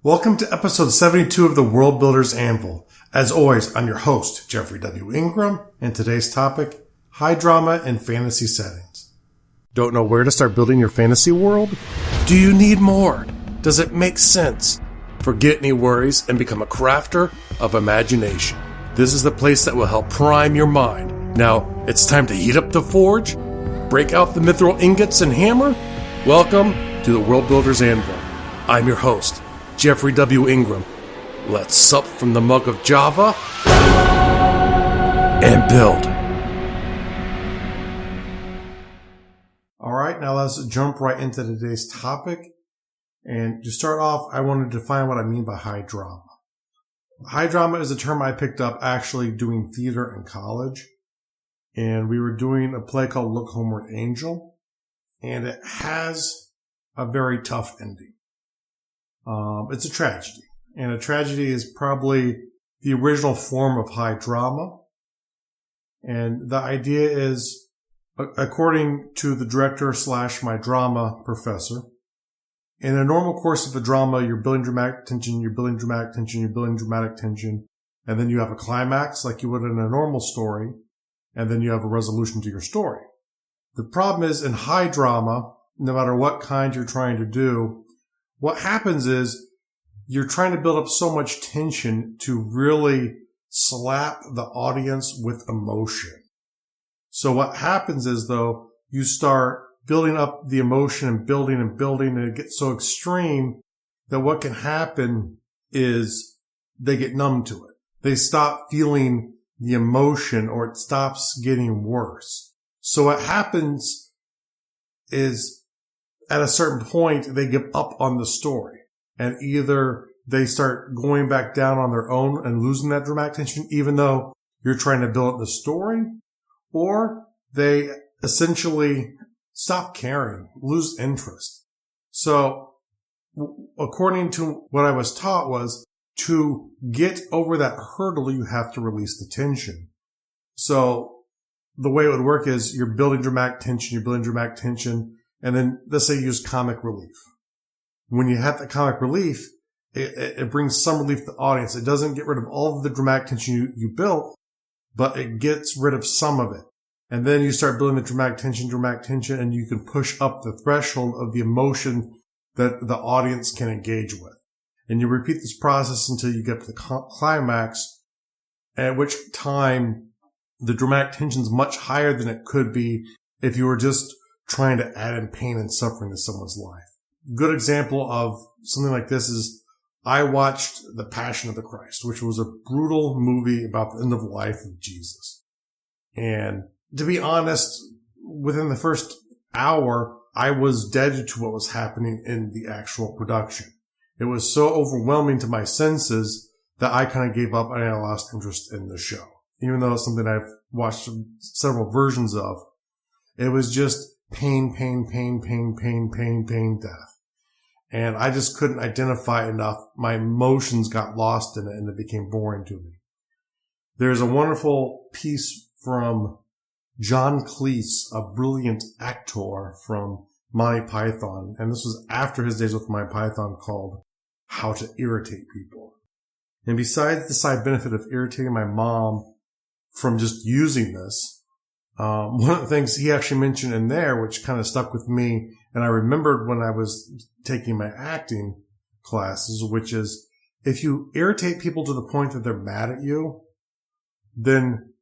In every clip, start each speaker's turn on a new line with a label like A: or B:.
A: Welcome to episode 72 of the World Builder's Anvil. As always, I'm your host, Jeffrey W. Ingram, and today's topic, high drama in fantasy settings. Don't know where to start building your fantasy world? Do you need more? Does it make sense? Forget any worries and become a crafter of imagination. This is the place that will help prime your mind. Now, it's time to heat up the forge, break out the mithril ingots and hammer. Welcome to the World Builder's Anvil. I'm your host, Jeffrey W. Ingram. Let's sup from the mug of Java and build. Alright, now let's jump right into today's topic. And to start off, I want to define what I mean by high drama. High drama is a term I picked up actually doing theater in college. And we were doing a play called Look Homeward Angel. And it has a very tough ending. It's a tragedy. And a tragedy is probably the original form of high drama. And the idea is, according to the director / my drama professor, in a normal course of a drama, you're building dramatic tension, you're building dramatic tension, you're building dramatic tension, and then you have a climax like you would in a normal story, and then you have a resolution to your story. The problem is in high drama, no matter what kind you're trying to do, what happens is you're trying to build up so much tension to really slap the audience with emotion. So what happens is, though, you start building up the emotion and building, and it gets so extreme that what can happen is they get numb to it. They stop feeling the emotion, or it stops getting worse. So what happens is, at a certain point, they give up on the story, and either they start going back down on their own and losing that dramatic tension, even though you're trying to build the story, or they essentially stop caring, lose interest. So, according to what I was taught was, to get over that hurdle, you have to release the tension. So, the way it would work is you're building dramatic tension, and then let's say you use comic relief. When you have the comic relief, it brings some relief to the audience. It doesn't get rid of all of the dramatic tension you built, but it gets rid of some of it. And then you start building the dramatic tension, and you can push up the threshold of the emotion that the audience can engage with. And you repeat this process until you get to the climax, at which time the dramatic tension is much higher than it could be if you were just trying to add in pain and suffering to someone's life. Good example of something like this is I watched The Passion of the Christ, which was a brutal movie about the end of life of Jesus. And to be honest, within the first hour, I was dead to what was happening in the actual production. It was so overwhelming to my senses that I kind of gave up and I lost interest in the show. Even though it's something I've watched several versions of, it was just pain, death. And I just couldn't identify enough. My emotions got lost in it and it became boring to me. There's a wonderful piece from John Cleese, a brilliant actor from Monty Python. And this was after his days with Monty Python, called How to Irritate People. And besides the side benefit of irritating my mom from just using this, one of the things he actually mentioned in there, which kind of stuck with me, and I remembered when I was taking my acting classes, which is, if you irritate people to the point that they're mad at you, then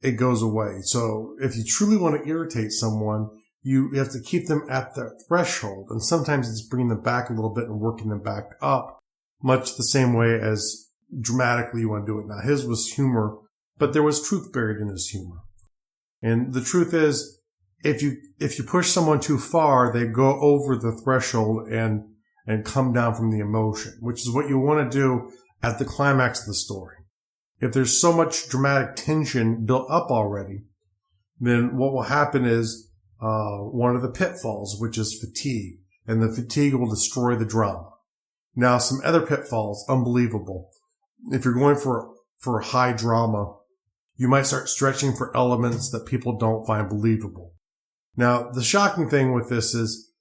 A: it goes away. So if you truly want to irritate someone, you have to keep them at their threshold. And sometimes it's bringing them back a little bit and working them back up, much the same way as dramatically you want to do it. Now, his was humor, but there was truth buried in his humor. And the truth is, if you push someone too far, they go over the threshold and come down from the emotion, which is what you want to do at the climax of the story. If there's so much dramatic tension built up already, then what will happen is one of the pitfalls, which is fatigue, and the fatigue will destroy the drama. Now, some other pitfalls, unbelievable. If you're going for high drama, you might start stretching for elements that people don't find believable. Now, the shocking thing with this is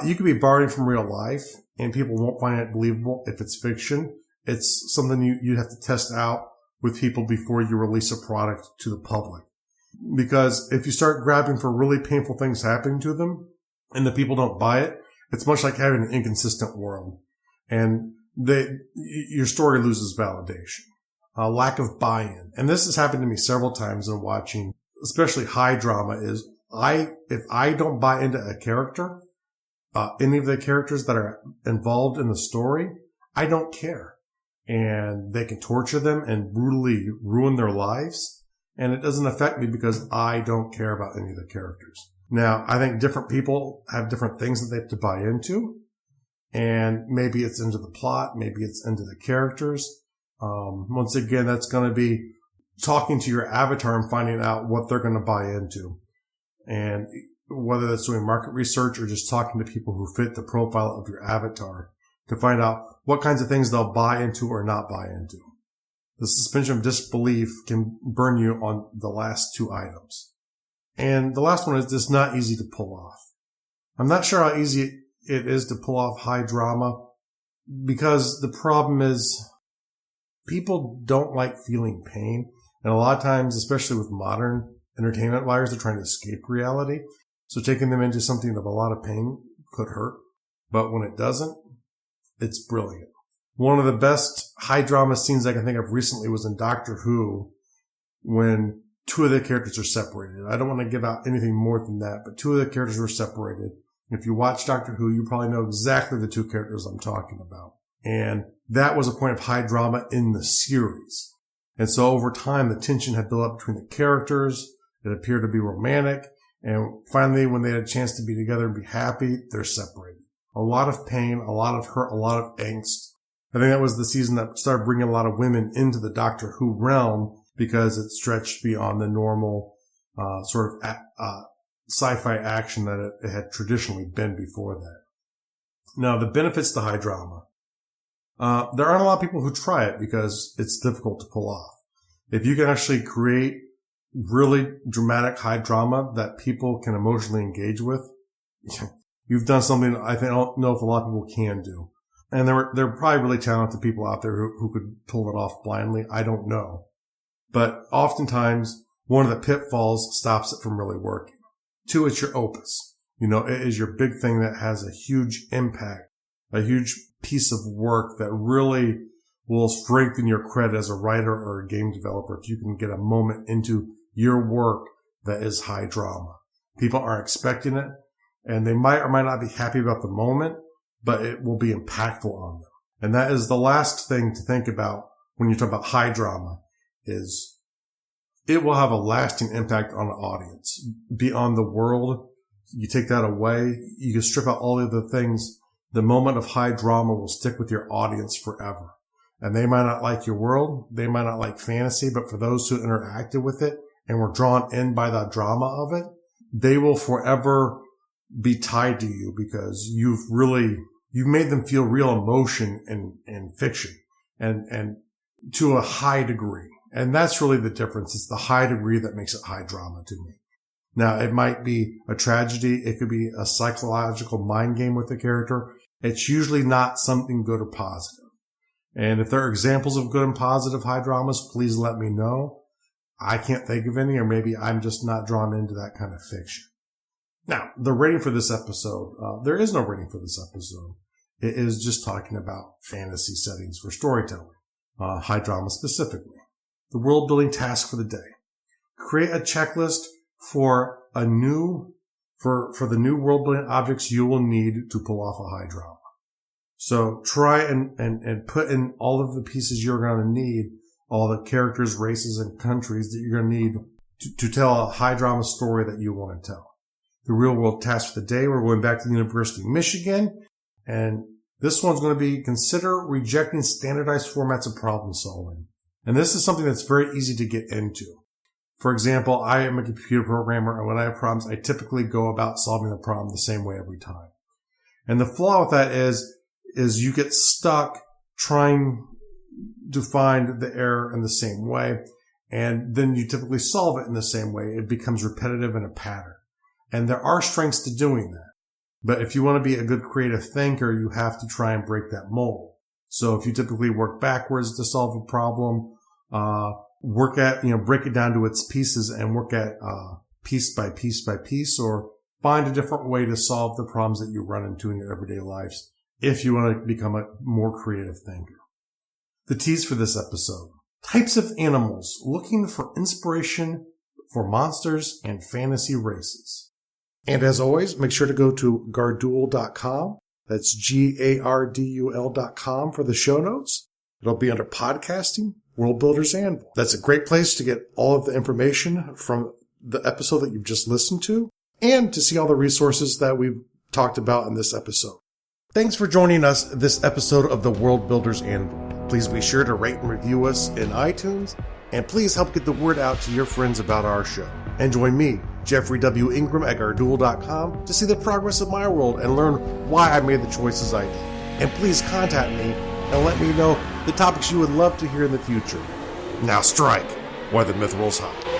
A: you could be borrowing from real life, and people won't find it believable if it's fiction. It's something you have to test out with people before you release a product to the public. Because if you start grabbing for really painful things happening to them and the people don't buy it, it's much like having an inconsistent world. And your story loses validation. Lack of buy-in. And this has happened to me several times in watching, especially high drama, is if I don't buy into a character, any of the characters that are involved in the story, I don't care. And they can torture them and brutally ruin their lives. And it doesn't affect me because I don't care about any of the characters. Now, I think different people have different things that they have to buy into. And maybe it's into the plot. Maybe it's into the characters. Once again, that's going to be talking to your avatar and finding out what they're going to buy into. And whether that's doing market research or just talking to people who fit the profile of your avatar to find out what kinds of things they'll buy into or not buy into. The suspension of disbelief can burn you on the last two items. And the last one is just not easy to pull off. I'm not sure how easy it is to pull off high drama because the problem is people don't like feeling pain. And a lot of times, especially with modern entertainment buyers, they're trying to escape reality. So taking them into something of a lot of pain could hurt. But when it doesn't, it's brilliant. One of the best high drama scenes I can think of recently was in Doctor Who when two of the characters are separated. I don't want to give out anything more than that, but two of the characters were separated. If you watch Doctor Who, you probably know exactly the two characters I'm talking about. And that was a point of high drama in the series. And so over time, the tension had built up between the characters. It appeared to be romantic. And finally, when they had a chance to be together and be happy, they're separated. A lot of pain, a lot of hurt, a lot of angst. I think that was the season that started bringing a lot of women into the Doctor Who realm because it stretched beyond the normal sort of sci-fi action that it had traditionally been before that. Now, the benefits to high drama. There aren't a lot of people who try it because it's difficult to pull off. If you can actually create really dramatic high drama that people can emotionally engage with, you've done something I don't know if a lot of people can do. And there are probably really talented people out there who could pull it off blindly. I don't know. But oftentimes, one of the pitfalls stops it from really working. 2, it's your opus. It is your big thing that has a huge impact, a huge piece of work that really will strengthen your credit as a writer or a game developer if you can get a moment into your work that is high drama. People aren't expecting it, and they might or might not be happy about the moment, but it will be impactful on them. And that is the last thing to think about when you talk about high drama, is it will have a lasting impact on the audience. Beyond the world, you take that away, you can strip out all of the things. The moment of high drama will stick with your audience forever. And they might not like your world, they might not like fantasy, but for those who interacted with it and were drawn in by the drama of it, they will forever be tied to you because you've made them feel real emotion in fiction and to a high degree. And that's really the difference. It's the high degree that makes it high drama to me. Now, it might be a tragedy. It could be a psychological mind game with the character. It's usually not something good or positive. And if there are examples of good and positive high dramas, please let me know. I can't think of any, or maybe I'm just not drawn into that kind of fiction. Now, the rating for this episode, there is no rating for this episode. It is just talking about fantasy settings for storytelling, high drama specifically. The world building task for the day. Create a checklist for the new world building objects you will need to pull off a high drama. So try and put in all of the pieces you're going to need, all the characters, races, and countries that you're going to need to tell a high drama story that you want to tell. The real world task for the day, we're going back to the University of Michigan, and this one's going to be consider rejecting standardized formats of problem solving. And this is something that's very easy to get into. For example, I am a computer programmer, and when I have problems, I typically go about solving the problem the same way every time. And the flaw with that is you get stuck trying to find the error in the same way, and then you typically solve it in the same way. It becomes repetitive and a pattern. And there are strengths to doing that. But if you want to be a good creative thinker, you have to try and break that mold. So if you typically work backwards to solve a problem, break it down to its pieces and work at piece by piece by piece, or find a different way to solve the problems that you run into in your everyday lives if you want to become a more creative thinker. The tease for this episode: types of animals looking for inspiration for monsters and fantasy races. And as always, make sure to go to gardul.com. That's GARDUL.com for the show notes. It'll be under podcasting, World Builders Anvil. That's a great place to get all of the information from the episode that you've just listened to and to see all the resources that we've talked about in this episode. Thanks for joining us this episode of the World Builders Anvil. Please be sure to rate and review us in iTunes, and please help get the word out to your friends about our show. And join me, Jeffrey W. Ingram at Gardul.com, to see the progress of my world and learn why I made the choices I did. And please contact me and let me know the topics you would love to hear in the future. Now strike while the myth rolls high.